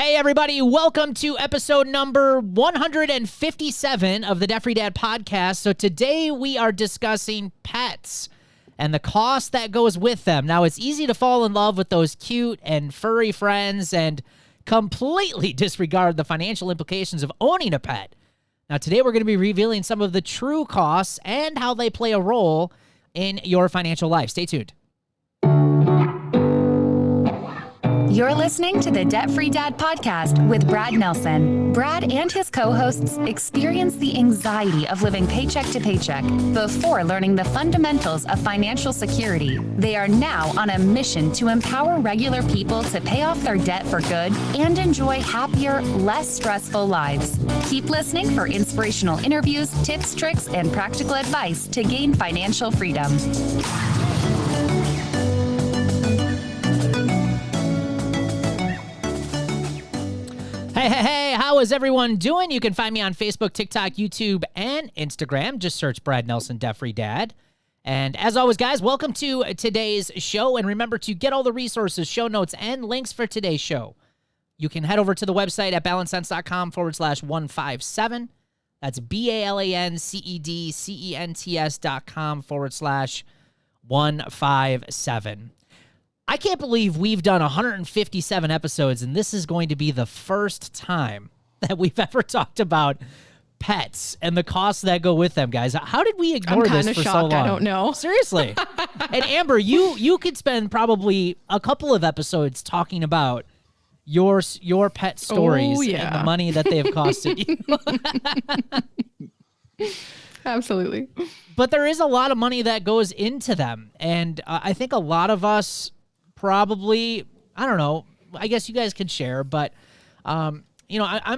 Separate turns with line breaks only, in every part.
Hey, everybody. Welcome to episode number 157 of the Debt Free Dad podcast. So today we are discussing pets and the cost that goes with them. Now, it's easy to fall in love with those cute and furry friends and completely disregard the financial implications of owning a pet. Now, today we're going to be revealing some of the true costs and how they play a role in your financial life. Stay tuned.
You're listening to the Debt Free Dad podcast with Brad Nelson. Brad and his co-hosts experience the anxiety of living paycheck to paycheck before learning the fundamentals of financial security. They are now on a mission to empower regular people to pay off their debt for good and enjoy happier, less stressful lives. Keep listening for inspirational interviews, tips, tricks, and practical advice to gain financial freedom.
Hey, how is everyone doing? You can find me on Facebook, TikTok, YouTube, and Instagram. Just search Brad Nelson, Debt Free Dad. And as always, guys, welcome to today's show. And remember to get all the resources, show notes, and links for today's show. You can head over to the website at balancesense.com/157. That's BALANCEDCENTS.com/157. I can't believe we've done 157 episodes, and this is going to be the first time that we've ever talked about pets and the costs that go with them, guys. How did we ignore this for so long?
I don't know.
Seriously. And Amber, you could spend probably a couple of episodes talking about your pet stories and the money that they have costed you.
Absolutely.
But there is a lot of money that goes into them, and I think a lot of us probably, I don't know, I guess you guys can share, but, I'm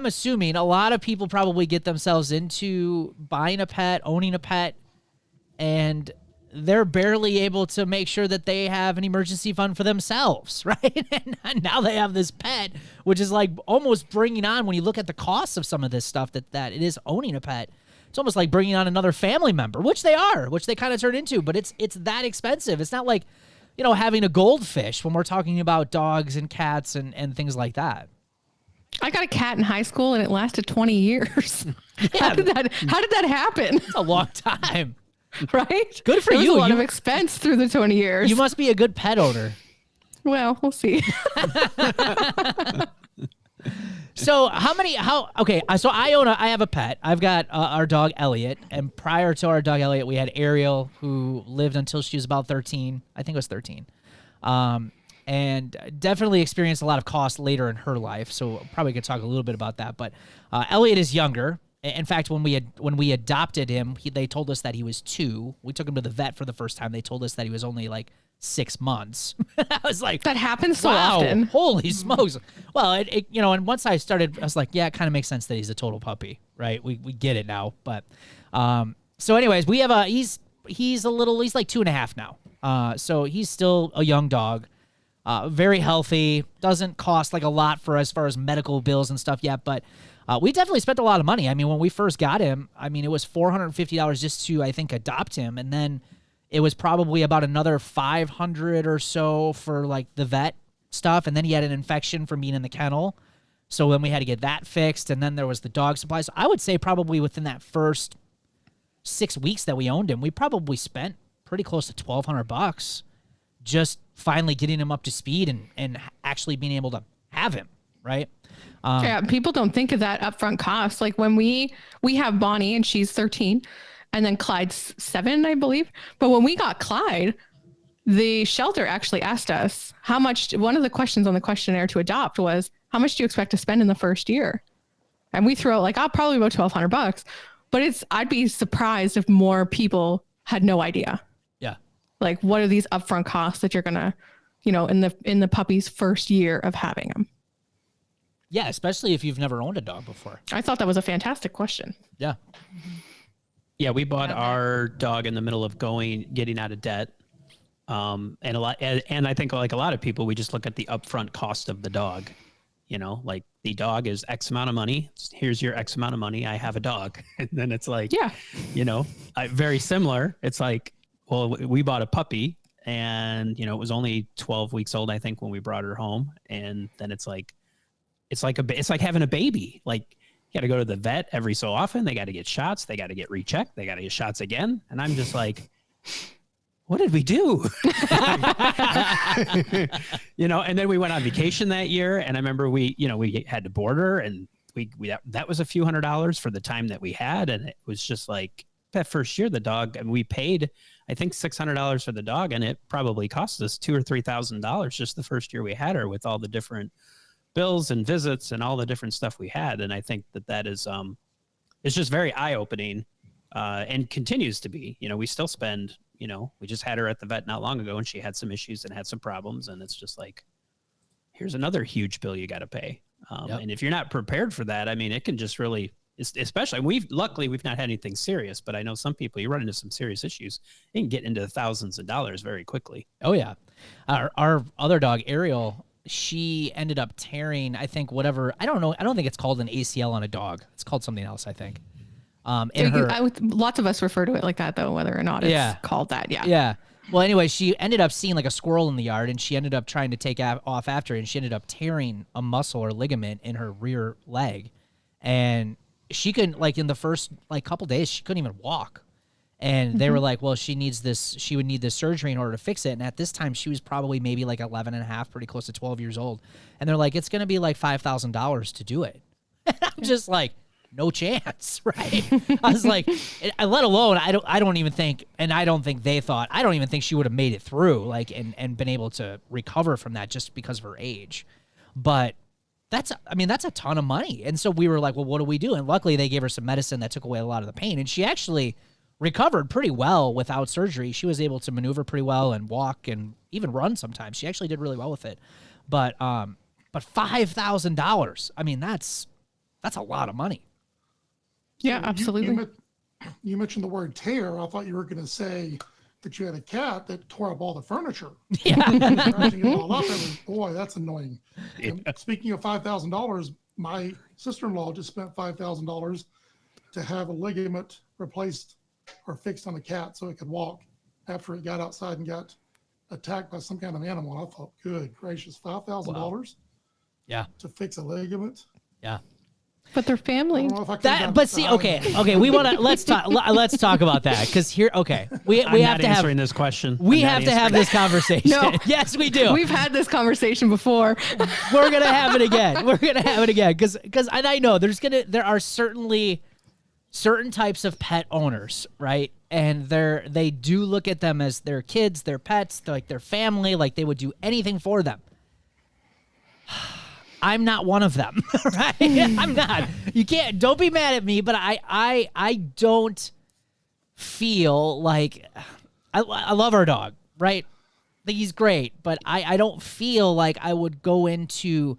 assuming a lot of people probably get themselves into buying a pet, owning a pet, and they're barely able to make sure that they have an emergency fund for themselves, right? And now they have this pet, which is like almost bringing on, when you look at the costs of some of this stuff that it is owning a pet, it's almost like bringing on another family member, which they kind of turn into, but it's that expensive. It's not like, having a goldfish when we're talking about dogs and cats and things like that.
I got a cat in high school and it lasted 20 years.
Yeah.
How did that happen?
It's a long time.
Right?
Good for
there
you.
Was a lot of expense through the 20 years.
You must be a good pet owner.
Well, we'll see.
So I have a pet. I've got our dog Elliot, and prior to our dog Elliot, we had Ariel, who lived until she was about 13. I think it was 13. And definitely experienced a lot of cost later in her life. So probably could talk a little bit about that. But Elliot is younger. In fact, when we adopted him, they told us that he was 2. We took him to the vet for the first time. They told us that he was only like 6 months. I was like,
that happens so
wow,
often.
Holy smokes. Well, and once I started, I was like, yeah, it kind of makes sense that he's a total puppy, right? We get it now. But, so anyways, we have he's like 2.5 now. So he's still a young dog, very healthy, doesn't cost like a lot for as far as medical bills and stuff yet, but, we definitely spent a lot of money. I mean, when we first got him, it was $450 just to, I think, adopt him. And then it was probably about another $500 or so for like the vet stuff. And then he had an infection from being in the kennel. So then we had to get that fixed. And then there was the dog supplies. So I would say probably within that first 6 weeks that we owned him, we probably spent pretty close to $1,200 just finally getting him up to speed and actually being able to have him, right?
Yeah, people don't think of that upfront cost. Like when we have Bonnie and she's 13, and then Clyde's 7, I believe. But when we got Clyde, the shelter actually asked us how much. One of the questions on the questionnaire to adopt was, how much do you expect to spend in the first year? And we threw out like, probably about $1,200. But I'd be surprised if more people had no idea.
Yeah.
Like, what are these upfront costs that you're gonna, in the puppy's first year of having them?
Yeah, especially if you've never owned a dog before.
I thought that was a fantastic question.
Yeah.
Yeah, we bought our dog in the middle of getting out of debt. And I think like a lot of people, we just look at the upfront cost of the dog. Like the dog is X amount of money. Here's your X amount of money. I have a dog. And then it's like,
yeah,
very similar. It's like, well, we bought a puppy and, it was only 12 weeks old, I think, when we brought her home. And then it's like, it's like having a baby. Like, you got to go to the vet every so often. They got to get shots. They got to get rechecked. They got to get shots again. And I'm just like, what did we do? And then we went on vacation that year. And I remember we had to board her, and that was a few $100s for the time that we had. And it was just like that first year, the dog, and we paid, I think, $600 for the dog. And it probably cost us $2,000 or $3,000 just the first year we had her, with all the different bills and visits and all the different stuff we had. And I think that is, it's just very eye-opening, and continues to be. We still spend, we just had her at the vet not long ago, and she had some issues and had some problems. And it's just like, here's another huge bill you got to pay. And if you're not prepared for that, I mean, it can just really, especially, luckily we've not had anything serious, but I know some people, you run into some serious issues, you can get into the thousands of dollars very quickly.
Oh yeah. Our other dog, Ariel, she ended up tearing, I think, whatever, I don't know. I don't think it's called an ACL on a dog. It's called something else, I think.
Lots of us refer to it like that, though, whether or not it's called that. Yeah.
Yeah. Well, anyway, she ended up seeing like a squirrel in the yard, and she ended up trying to take off after it, and she ended up tearing a muscle or ligament in her rear leg. And she couldn't, like, in the first couple days, she couldn't even walk. And they were like, well, she would need this surgery in order to fix it. And at this time, she was probably maybe like 11 and a half, pretty close to 12 years old. And they're like, it's going to be like $5,000 to do it. And I'm just like, no chance, right? I was like, let alone, I don't even think, and I don't think they thought, I don't even think she would have made it through, like, and been able to recover from that just because of her age. But that's a ton of money. And so we were like, well, what do we do? And luckily they gave her some medicine that took away a lot of the pain. And she actually recovered pretty well without surgery. She was able to maneuver pretty well and walk and even run sometimes. She actually did really well with it. But $5,000, I mean, that's a lot of money.
Yeah, absolutely.
You mentioned the word tear. I thought you were going to say that you had a cat that tore up all the furniture.
Yeah.
Scratching it all up. Boy, that's annoying. And speaking of $5,000, my sister-in-law just spent $5,000 to have a ligament replaced or fixed on a cat so it could walk after it got outside and got attacked by some kind of animal. And I thought, good gracious, $5,000 to fix a ligament.
Yeah.
But their family.
We want to let's talk about that, because here, we have to have
answering this question.
We have to have this conversation.
No.
Yes, we do.
We've had this conversation before.
We're gonna have it again. Because I know there are certainly certain types of pet owners, right? And they do look at them as their kids, their pets, like their family, like they would do anything for them. I'm not one of them, right? I'm not. Don't be mad at me, but I don't feel like, I love our dog, right? I think he's great, but I don't feel like I would go into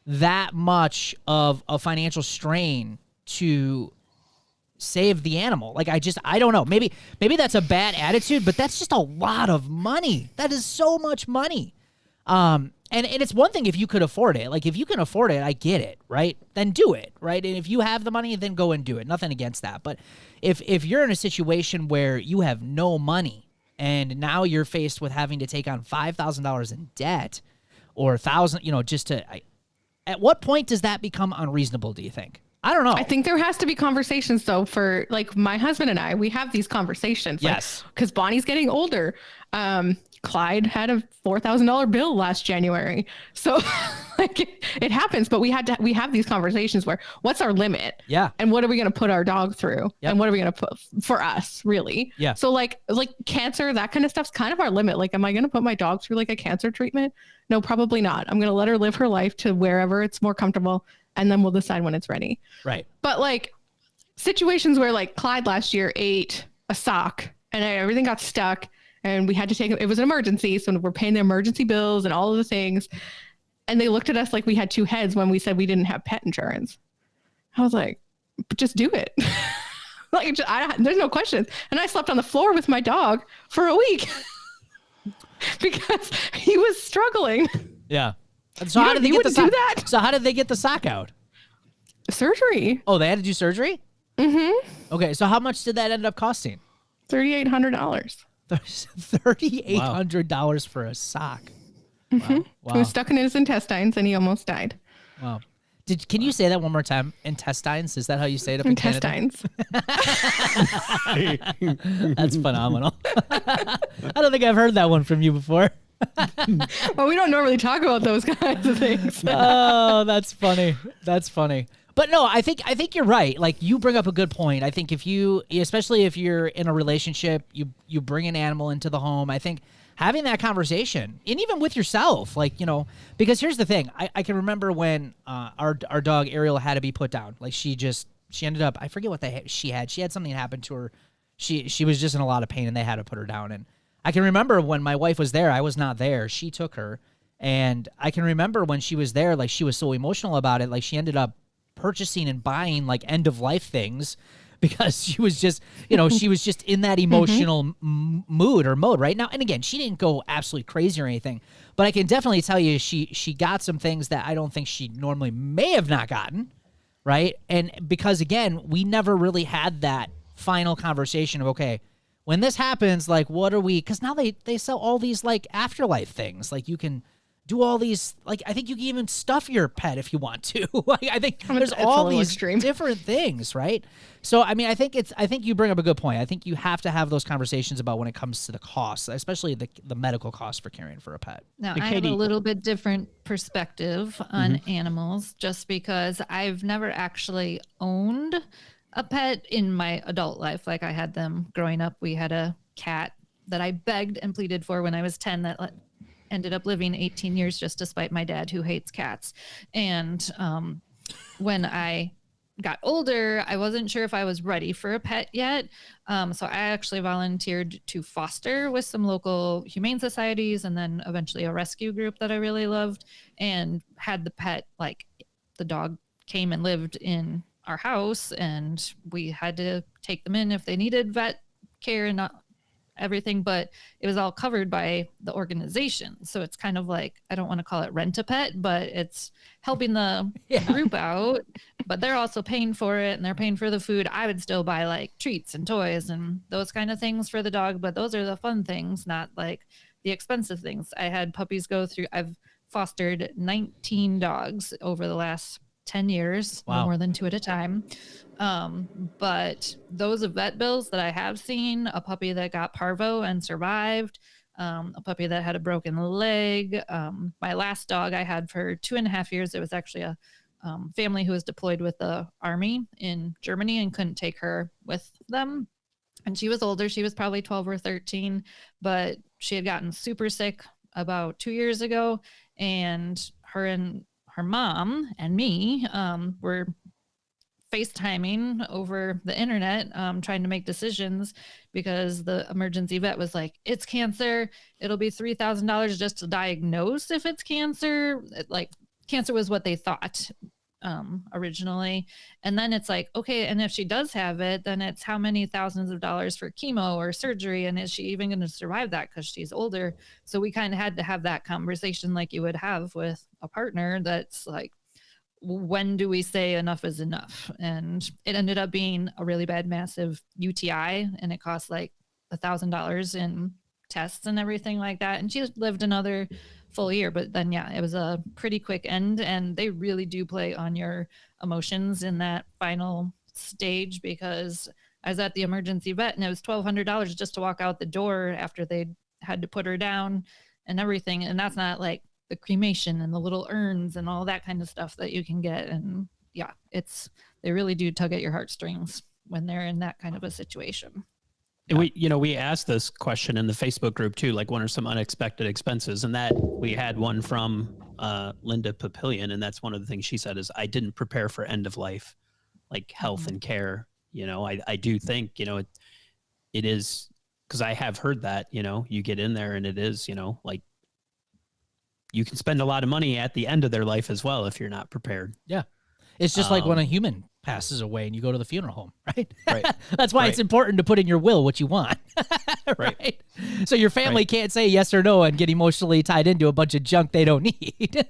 that much of a financial strain to save the animal. Like, I don't know. Maybe that's a bad attitude, but that's just a lot of money. That is so much money. And it's one thing if you could afford it. Like, if you can afford it, I get it, right? Then do it, right? And if you have the money, then go and do it. Nothing against that. But if you're in a situation where you have no money and now you're faced with having to take on $5,000 in debt or $1,000, at what point does that become unreasonable, do you think? I don't know.
I think there has to be conversations, though, for like my husband and I, we have these conversations.
Yes.
Because Bonnie's getting older. Clyde had a $4,000 bill last January. So like it happens, but we have these conversations where what's our limit?
Yeah.
And what are we going to put our dog through?
Yep.
And what are we going to put for us, really?
Yeah.
So like cancer, that kind of stuff's kind of our limit. Like, am I going to put my dog through like a cancer treatment? No, probably not. I'm going to let her live her life to wherever it's more comfortable. And then we'll decide when it's ready.
Right.
But like situations where like Clyde last year ate a sock and everything got stuck and we had to take it. It was an emergency. So we're paying the emergency bills and all of the things. And they looked at us like we had two heads when we said we didn't have pet insurance. I was like, just do it. Like, there's no questions. And I slept on the floor with my dog for a week because he was struggling.
Yeah. So how did they get the sock?
Do that?
So how did they get the sock out?
Surgery.
Oh, they had to do surgery?
Mm-hmm.
Okay, so how much did that end up costing?
$3,800.
$3,800 for a sock.
Mm-hmm.
Wow.
It was stuck in his intestines and he almost died.
Wow. Can you say that one more time? Intestines? Is that how you say it up in Canada?
Intestines.
That's phenomenal. I don't think I've heard that one from you before.
Well, we don't normally talk about those kinds of things.
Oh, that's funny. That's funny. But no, I think you're right. Like, you bring up a good point. I think especially if you're in a relationship, you bring an animal into the home. I think having that conversation, and even with yourself, like, because here's the thing. I can remember when our dog Ariel had to be put down. Like, she ended up, I forget what she had. She had something happen to her. She was just in a lot of pain, and they had to put her down. And I can remember when my wife was there, I was not there. She took her. And I can remember when she was there, like, she was so emotional about it. Like, she ended up purchasing and buying like end of life things because she was just, she was just in that emotional mood or mode right now. And again, she didn't go absolutely crazy or anything, but I can definitely tell you she got some things that I don't think she normally may have not gotten. Right. And because again, we never really had that final conversation of, okay, when this happens, like, what are we, because now they sell all these like afterlife things. Like, you can do all these, like, I think you can even stuff your pet if you want to. Like, I think there's all these different things, right? So, I mean, I think you bring up a good point. I think you have to have those conversations about when it comes to the costs, especially the medical costs for caring for a pet.
Now, I have a little bit different perspective on animals, just because I've never actually owned a pet in my adult life. Like, I had them growing up. We had a cat that I begged and pleaded for when I was 10 that ended up living 18 years just despite my dad, who hates cats. And when I got older, I wasn't sure if I was ready for a pet yet. So I actually volunteered to foster with some local humane societies, and then eventually a rescue group that I really loved, and had the pet, like, the dog came and lived in our house, and we had to take them in if they needed vet care and not everything, but it was all covered by the organization. So it's kind of like, I don't want to call it rent a pet, but it's helping the group out, but they're also paying for it, and they're paying for the food. I would still buy like treats and toys and those kind of things for the dog, but those are the fun things, not like the expensive things. I had puppies I've fostered 19 dogs over the last 10 years, no more than 2 at a time. But those vet bills that I have seen, a puppy that got parvo and survived, a puppy that had a broken leg. My last dog I had for 2.5 years. It was actually a family who was deployed with the army in Germany and couldn't take her with them. And she was older. She was probably 12 or 13, but she had gotten super sick about 2 years ago, and her mom and me were FaceTiming over the internet, trying to make decisions, because the emergency vet was like, it's cancer. It'll be $3,000 just to diagnose if it's cancer. Like, cancer was what they thought originally. And then it's like, okay, and if she does have it, then it's how many thousands of dollars for chemo or surgery, and is she even going to survive that because she's older? So we kind of had to have that conversation like you would have with a partner, that's like, when do we say enough is enough? And it ended up being a really bad, massive UTI, and it cost like $1,000 in tests and everything like that. And she lived another full year, but then it was a pretty quick end, and they really do play on your emotions in that final stage, because I was at the emergency vet and it was $1,200 just to walk out the door after they had to put her down and everything. And that's not like the cremation and the little urns and all that kind of stuff that you can get. And they really do tug at your heartstrings when they're in that kind of a situation.
We asked this question in the Facebook group too, like, what are some unexpected expenses? And that we had one from Linda Papillion, and that's one of the things she said is, I didn't prepare for end of life, like health and care. I do think, it is, because I have heard that, you get in there and it is, like, you can spend a lot of money at the end of their life as well if you're not prepared.
Yeah. It's just like when a human passes away and you go to the funeral home, right?
Right.
That's why it's important to put in your will what you want, right? So your family can't say yes or no and get emotionally tied into a bunch of junk they don't need.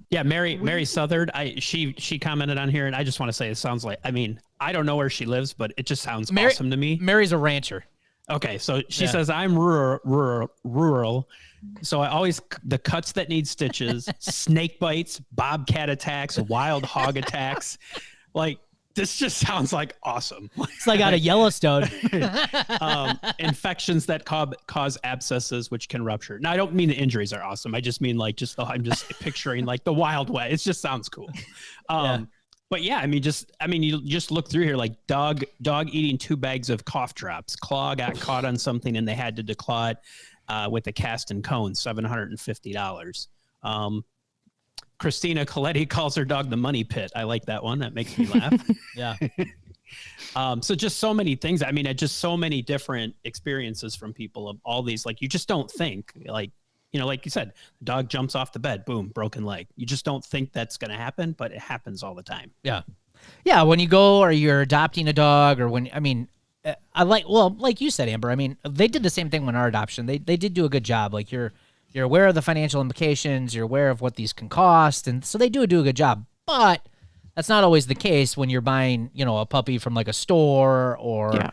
Yeah, Mary Southard, she commented on here, and I just want to say, it sounds like, I mean, I don't know where she lives, but it just sounds awesome to me.
Mary's a rancher.
Okay, so she says I'm rural. So I always the cuts that need stitches, snake bites, bobcat attacks, wild hog attacks. Like this just sounds like awesome.
It's like out of Yellowstone.
Infections that cause abscesses, which can rupture. Now I don't mean the injuries are awesome. I just mean like I'm just picturing like the Wild West. It just sounds cool. But yeah, I mean, you just look through here, like dog eating 2 bags of cough drops. Claw got caught on something and they had to declaw it with a cast and cone, $750. Christina Coletti calls her dog the money pit. I like that one. That makes me laugh.
Yeah.
So just so many things. I mean, just so many different experiences from people of all these, like, you just don't think like, like you said, the dog jumps off the bed, boom, broken leg. You just don't think that's going to happen, but it happens all the time.
Yeah. Yeah. When you go or you're adopting a dog or like you said, Amber, I mean, they did the same thing when our adoption. They did do a good job. Like you're aware of the financial implications. You're aware of what these can cost. And so they do a good job, but that's not always the case when you're buying, a puppy from like a store or,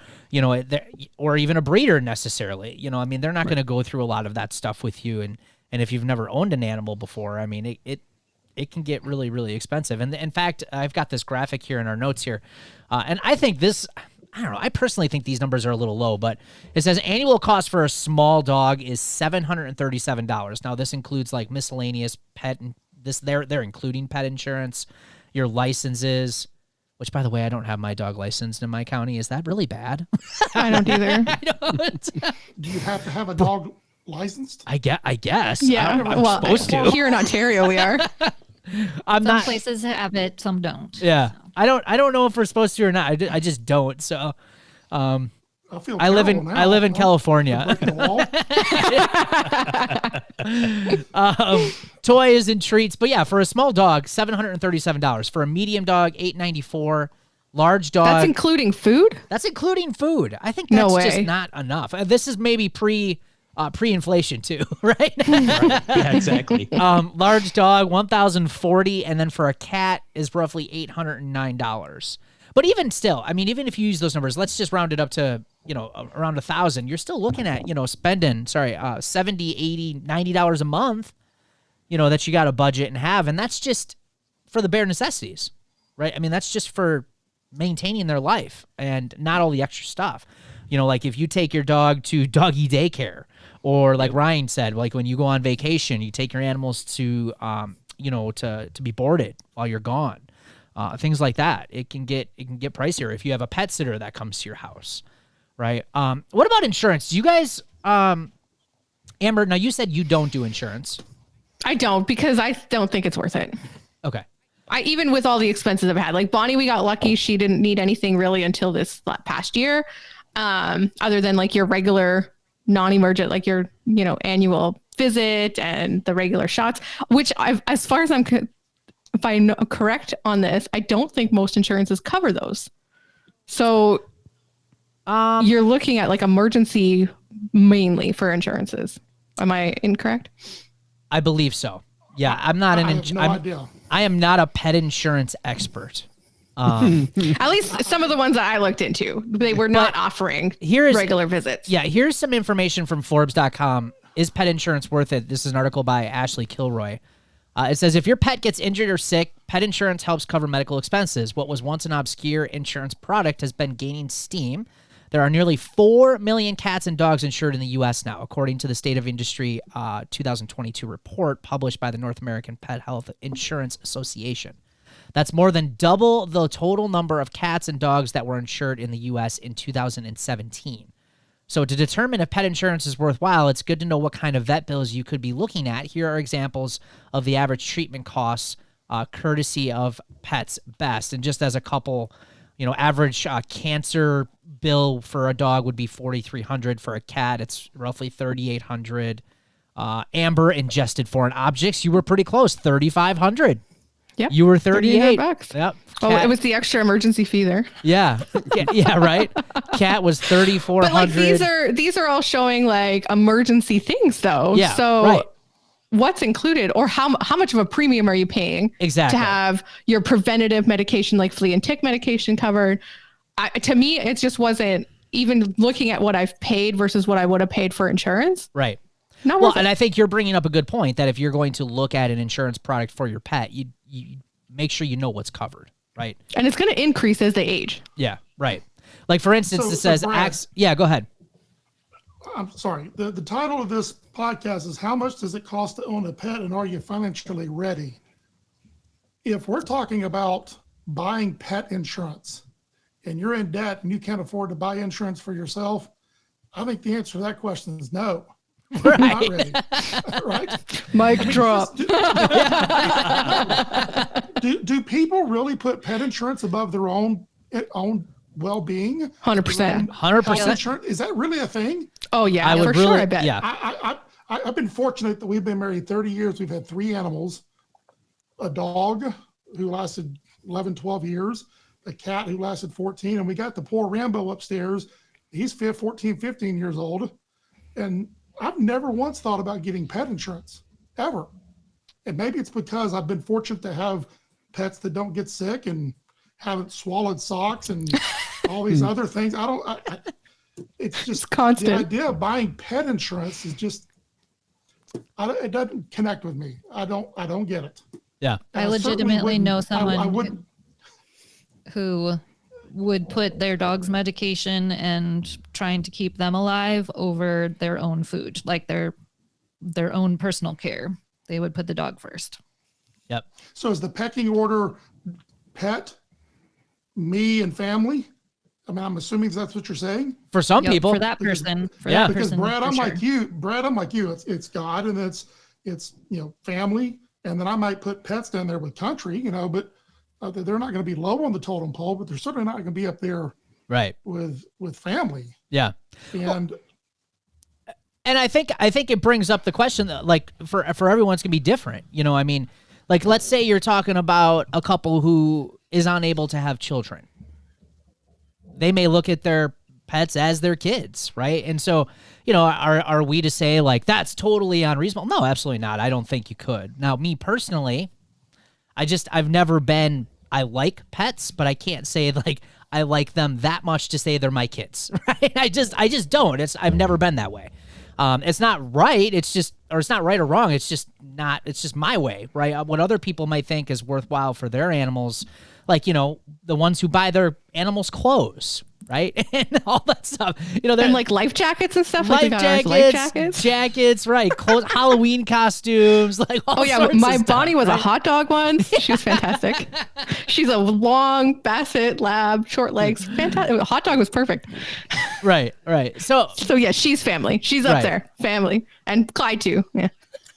or even a breeder necessarily. I mean, they're not going to go through a lot of that stuff with you. And if you've never owned an animal before, I mean, it can get really, really expensive. And in fact, I've got this graphic here in our notes here. And I think I don't know. I personally think these numbers are a little low, but it says annual cost for a small dog is $737. Now this includes like miscellaneous pet and they're including pet insurance, your licenses, which by the way, I don't have my dog licensed in my county. Is that really bad?
I don't either.
I don't.
Do you have to have a dog licensed?
I guess.
Yeah.
I'm supposed to.
Here in Ontario, we are.
Some places have it, some don't.
Yeah. So. I don't know if we're supposed to or not. I just don't. So, I live in California. Toys and treats, but yeah, for a small dog, $737. For a medium dog, $894. Large dog. That's
including food?
That's including food. I think that's just not enough. This is maybe pre-inflation too, right?
Yeah, exactly.
Large dog, $1,040, and then for a cat is roughly $809. But even still, I mean, even if you use those numbers, let's just round it up to, around 1,000. You're still looking at, spending, $70, $80, $90 a month, that you got to budget and have. And that's just for the bare necessities, right? I mean, that's just for maintaining their life and not all the extra stuff. Like if you take your dog to doggy daycare, or like Ryan said, like when you go on vacation, you take your animals to, to be boarded while you're gone. Things like that. It can get pricier if you have a pet sitter that comes to your house, right? What about insurance? Do you guys, Amber, now you said you don't do insurance.
I don't, because I don't think it's worth it.
Okay.
Even with all the expenses I've had, like Bonnie, we got lucky. She didn't need anything really until this past year. Other than like your regular non-emergent, like your, annual visit and the regular shots, which as far as if I know correct on this, I don't think most insurances cover those. So you're looking at like emergency mainly for insurances. Am I incorrect?
I believe so. Yeah, I'm not I am not a pet insurance expert.
At least some of the ones that I looked into, they were not offering regular visits.
Yeah, here's some information from Forbes.com. Is pet insurance worth it? This is an article by Ashley Kilroy. It says, if your pet gets injured or sick, pet insurance helps cover medical expenses. What was once an obscure insurance product has been gaining steam. There are nearly 4 million cats and dogs insured in the U.S. now, according to the State of Industry 2022 report published by the North American Pet Health Insurance Association. That's more than double the total number of cats and dogs that were insured in the U.S. in 2017. So to determine if pet insurance is worthwhile, it's good to know what kind of vet bills you could be looking at. Here are examples of the average treatment costs, courtesy of Pets Best. And just as a couple, average cancer bill for a dog would be $4,300. For a cat, it's roughly $3,800. Amber, ingested foreign objects, you were pretty close, $3,500.
Yep.
You were 38.
$38.
Yep.
Oh, it was the extra emergency fee there.
Yeah. Yeah, right. Cat was $3,400.
But like these are all showing like emergency things though.
Yeah.
So
right.
What's included, or how much of a premium are you paying
exactly
to have your preventative medication like flea and tick medication covered? To me, it just wasn't even looking at what I've paid versus what I would have paid for insurance.
Right.
Not
Well,
worth
and
it.
I think you're bringing up a good point that if you're going to look at an insurance product for your pet, you make sure you know what's covered, right?
And it's going to increase as they age.
Yeah, right. Like for instance,
So-
it
so
says,
Brad-
yeah, go ahead.
I'm sorry. The title of this podcast is How Much Does It Cost to Own a Pet and Are You Financially Ready? If we're talking about buying pet insurance and you're in debt and you can't afford to buy insurance for yourself, I think the answer to that question is no. You're not ready. Right?
Mic drop.
Do people really put pet insurance above their own well-being?
100%.
100%.
Insurance? Is that really a thing?
Oh yeah,
I would
for
really,
sure. I bet.
yeah.
I've been fortunate that we've been married 30 years. We've had 3 animals, a dog who lasted 11, 12 years, a cat who lasted 14, and we got the poor Rambo upstairs. He's 14, 15 years old. And I've never once thought about getting pet insurance, ever. And maybe it's because I've been fortunate to have pets that don't get sick and haven't swallowed socks and all these other things. It's just
constant.
the idea of buying pet insurance is just, it doesn't connect with me. I don't get it.
Yeah.
And
I
certainly
legitimately
wouldn't-
know
I
someone
wouldn't.
who would put their dog's medication and trying to keep them alive over their own food, like their own personal care. They would put the dog first.
Yep.
So is the pecking order pet, me, and family? I mean, I'm assuming that's what you're saying.
For some
Yep,
people.
for that person,
Yeah.
that
Because
person,
Brad,
for
I'm
sure.
like you. Brad, I'm like you. It's God, and it's family, and then I might put pets down there with country, but they're not going to be low on the totem pole, but they're certainly not going to be up there
Right.
with family.
Yeah.
And
And I think it brings up the question that, like, for everyone, it's gonna be different. I mean, like, let's say you're talking about a couple who is unable to have children. They may look at their pets as their kids, right? And so, are we to say like that's totally unreasonable? No, absolutely not. I don't think you could. Now, me personally, I've never been. I like pets, but I can't say like I like them that much to say they're my kids, right? I just don't. I've never been that way. It's not right. It's not right or wrong. It's just my way, right? What other people might think is worthwhile for their animals, like, the ones who buy their animals clothes, right? And all that stuff,
And like life jackets and stuff.
life
Like we got ours
jackets,
life jackets.
right? Clothes, Halloween costumes, like all
Oh yeah,
sorts
my
of stuff,
Bonnie was a
right?
hot dog once. She was fantastic. She's a long basset lab, short legs. Fantastic. Hot dog was perfect.
Right. So
So yeah, she's family. She's up
Right.
there, family, and Clyde too. Yeah.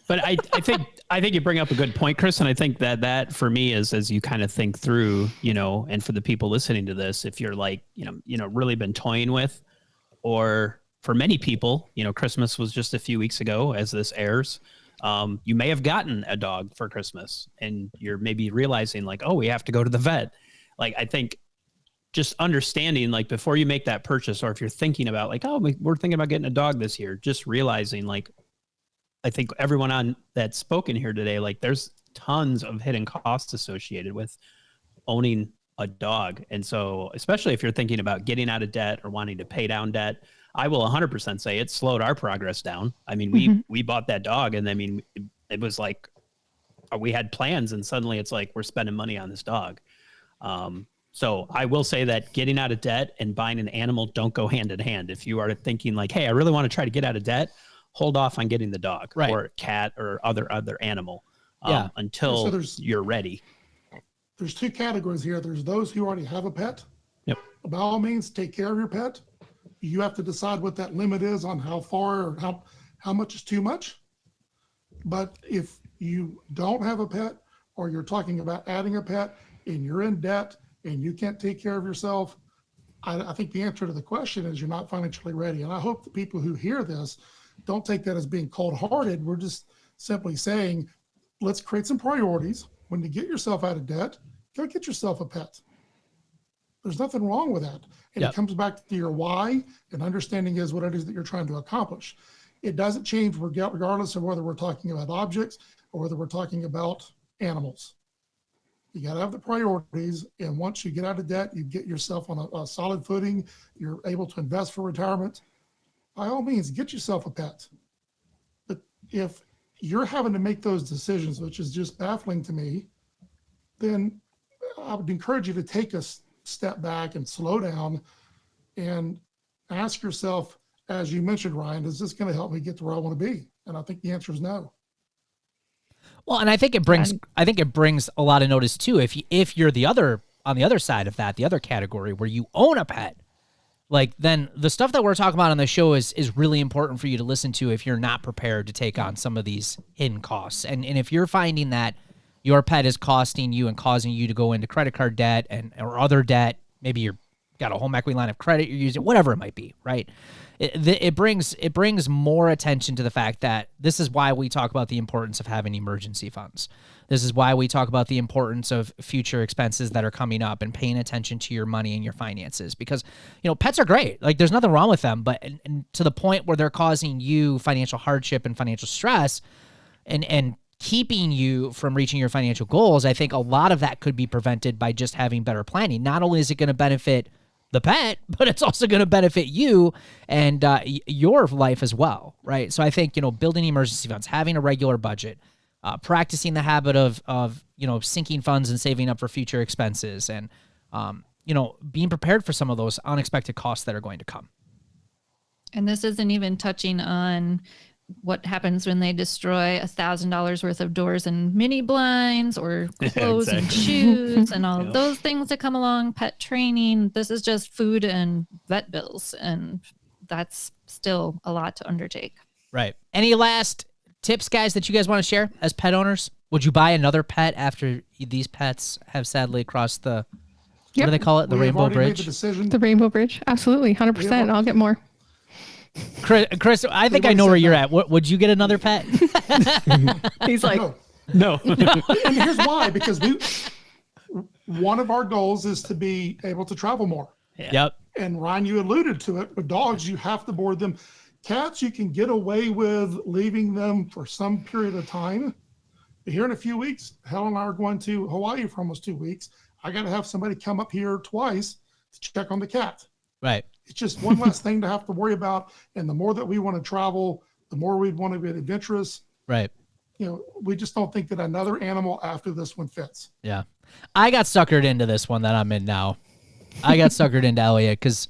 But I think you bring up a good point, Chris, and I think that for me is as you kind of think through, and for the people listening to this, if you're like, really been toying with, or for many people, Christmas was just a few weeks ago as this airs. You may have gotten a dog for Christmas and you're maybe realizing like, oh, we have to go to the vet. Like, I think just understanding, like, before you make that purchase, or if you're thinking about like, oh, we're thinking about getting a dog this year, just realizing like, I think everyone on that's spoken here today, like there's tons of hidden costs associated with owning a dog. And so, especially if you're thinking about getting out of debt or wanting to pay down debt, I will 100% say it slowed our progress down. I mean, we bought that dog, and I mean, it was like we had plans, and suddenly it's like we're spending money on this dog. So I will say that getting out of debt and buying an animal don't go hand in hand. If you are thinking like, hey, I really want to try to get out of debt, hold off on getting the dog,
Right.
or cat or other animal
Yeah.
until
So
you're ready.
there's 2 categories here. There's those who already have a pet.
Yep.
By all means, take care of your pet. You have to decide what that limit is on how far or how much is too much. But if you don't have a pet, or you're talking about adding a pet and you're in debt and you can't take care of yourself, I think the answer to the question is you're not financially ready. And I hope the people who hear this don't take that as being cold-hearted. We're just simply saying, let's create some priorities. When you get yourself out of debt, go get yourself a pet. There's nothing wrong with that. And
Yep.
it comes back to your why, and understanding is what it is that you're trying to accomplish. It doesn't change regardless of whether we're talking about objects or whether we're talking about animals. You got to have the priorities. And once you get out of debt, you get yourself on a solid footing. You're able to invest for retirement. By all means, get yourself a pet. But if you're having to make those decisions, which is just baffling to me, then I would encourage you to take a step back and slow down and ask yourself, as you mentioned, Ryan, is this going to help me get to where I want to be? And I think the answer is no.
Well, and I think it brings a lot of notice too. If you're on the other side of that, the other category where you own a pet, like then the stuff that we're talking about on the show is really important for you to listen to if you're not prepared to take on some of these hidden costs. And if you're finding that your pet is costing you and causing you to go into credit card debt or other debt, maybe you're got a home equity line of credit you're using, whatever it might be, right? It brings more attention to the fact that this is why we talk about the importance of having emergency funds. This is why we talk about the importance of future expenses that are coming up and paying attention to your money and your finances, because, pets are great. Like there's nothing wrong with them, but and to the point where they're causing you financial hardship and financial stress and keeping you from reaching your financial goals, I think a lot of that could be prevented by just having better planning. Not only is it going to benefit the pet, but it's also going to benefit you and your life as well, right? So I think, building emergency funds, having a regular budget, practicing the habit of sinking funds and saving up for future expenses, and, being prepared for some of those unexpected costs that are going to come.
And this isn't even touching on what happens when they destroy $1,000 worth of doors and mini blinds or clothes and shoes and all of those things that come along, pet training. This is just food and vet bills, and that's still a lot to undertake.
Right. Any last tips, guys, that you guys want to share as pet owners? Would you buy another pet after these pets have sadly crossed the, what do they call it? The Rainbow Bridge?
The Rainbow Bridge. Absolutely. 100%. I'll get more.
Chris, I think I know where you're at. Would you get another pet?
He's like,
no.
And here's why, because one of our goals is to be able to travel more.
Yep.
And Ryan, you alluded to it, but dogs, you have to board them. Cats, you can get away with leaving them for some period of time. But here in a few weeks, Helen and I are going to Hawaii for almost 2 weeks. I got to have somebody come up here twice to check on the cat.
Right.
It's just one less thing to have to worry about. And the more that we want to travel, the more we'd want to get adventurous.
Right.
We just don't think that another animal after this one fits.
Yeah. I got suckered into this one that I'm in now. I got suckered into Elliot because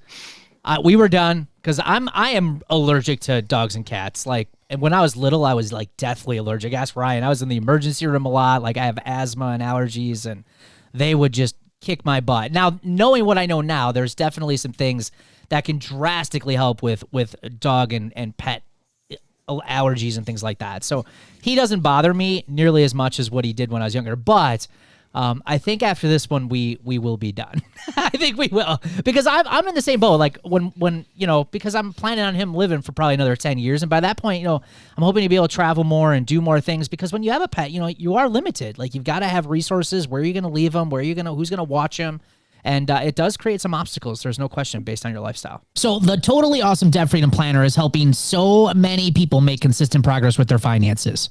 we were done, because I am allergic to dogs and cats. Like, and when I was little, I was like deathly allergic. Ask Ryan. I was in the emergency room a lot. Like I have asthma and allergies, and they would just kick my butt. Now, knowing what I know now, there's definitely some things that can drastically help with dog and pet allergies and things like that. So he doesn't bother me nearly as much as what he did when I was younger. But I think after this one, we will be done. I think we will, because I'm in the same boat. Like when because I'm planning on him living for probably another 10 years. And by that point, I'm hoping to be able to travel more and do more things, because when you have a pet, you are limited. Like you've got to have resources. Where are you going to leave them? Who's going to watch them? And it does create some obstacles. There's no question, based on your lifestyle. So the Totally Awesome Debt Freedom Planner is helping so many people make consistent progress with their finances.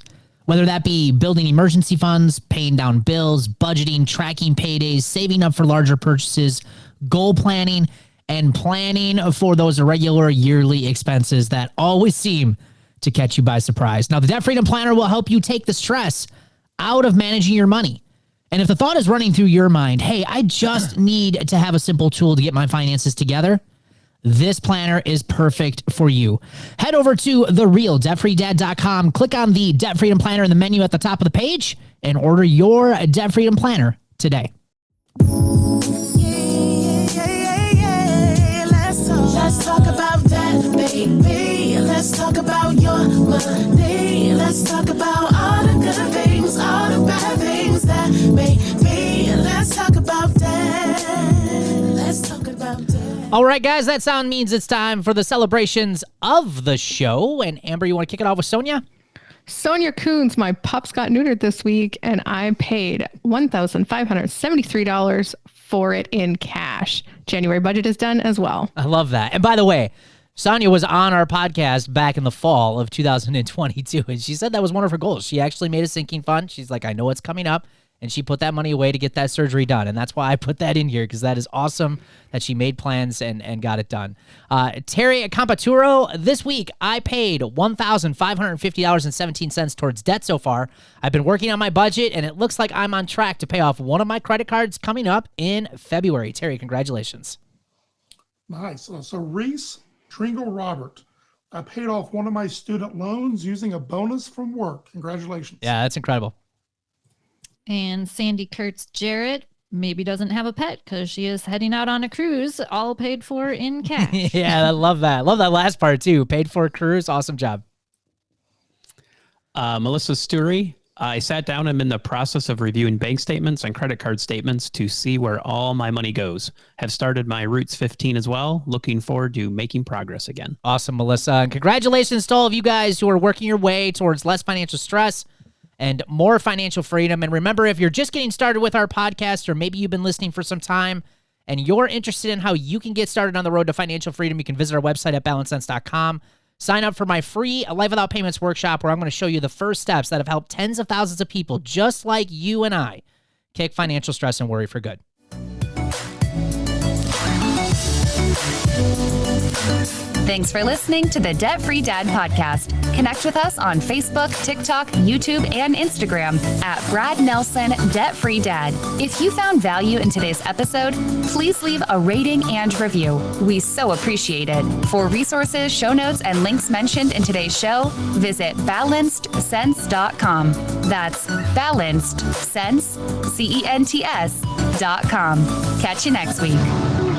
Whether that be building emergency funds, paying down bills, budgeting, tracking paydays, saving up for larger purchases, goal planning, and planning for those irregular yearly expenses that always seem to catch you by surprise. Now, the Debt Freedom Planner will help you take the stress out of managing your money. And if the thought is running through your mind, hey, I just need to have a simple tool to get my finances together, this planner is perfect for you. Head over to therealdebtfreedad.com, click on the Debt Freedom Planner in the menu at the top of the page, and order your Debt Freedom Planner today.
Let's talk about that, baby. Let's talk about your money. Let's talk about all the good things, all the bad things that make me. Let's talk about that. Let's talk about that.
All right, guys, that sound means it's time for the celebrations of the show. And Amber, you want to kick it off with Sonia?
Sonia Coons, my pups got neutered this week, and I paid $1,573 for it in cash. January budget is done as well.
I love that. And by the way, Sonia was on our podcast back in the fall of 2022, and she said that was one of her goals. She actually made a sinking fund. She's like, I know it's coming up, and she put that money away to get that surgery done. And that's why I put that in here, because that is awesome that she made plans and got it done. Terry Campaturo, this week I paid $1,550.17 towards debt so far. I've been working on my budget, and it looks like I'm on track to pay off one of my credit cards coming up in February. Terry, congratulations.
Nice. So Reese Tringle Robert, I paid off one of my student loans using a bonus from work. Congratulations.
Yeah, that's incredible.
And Sandy Kurtz Jarrett maybe doesn't have a pet because she is heading out on a cruise, all paid for in cash.
Yeah, I love that. Love that last part too. Paid for cruise. Awesome job.
Melissa Sturi, I sat down. I'm in the process of reviewing bank statements and credit card statements to see where all my money goes. Have started my Roots 15 as well. Looking forward to making progress again.
Awesome, Melissa. And congratulations to all of you guys who are working your way towards less financial stress and more financial freedom. And remember, if you're just getting started with our podcast, or maybe you've been listening for some time and you're interested in how you can get started on the road to financial freedom, you can visit our website at balancesense.com. Sign up for my free Life Without Payments workshop, where I'm going to show you the first steps that have helped tens of thousands of people just like you and I kick financial stress and worry for good.
Thanks for listening to the Debt Free Dad Podcast. Connect with us on Facebook, TikTok, YouTube, and Instagram at Brad Nelson Debt Free Dad. If you found value in today's episode, please leave a rating and review. We so appreciate it. For resources, show notes, and links mentioned in today's show, visit balancedsense.com. That's balancedsense, CENTS.com. Catch you next week.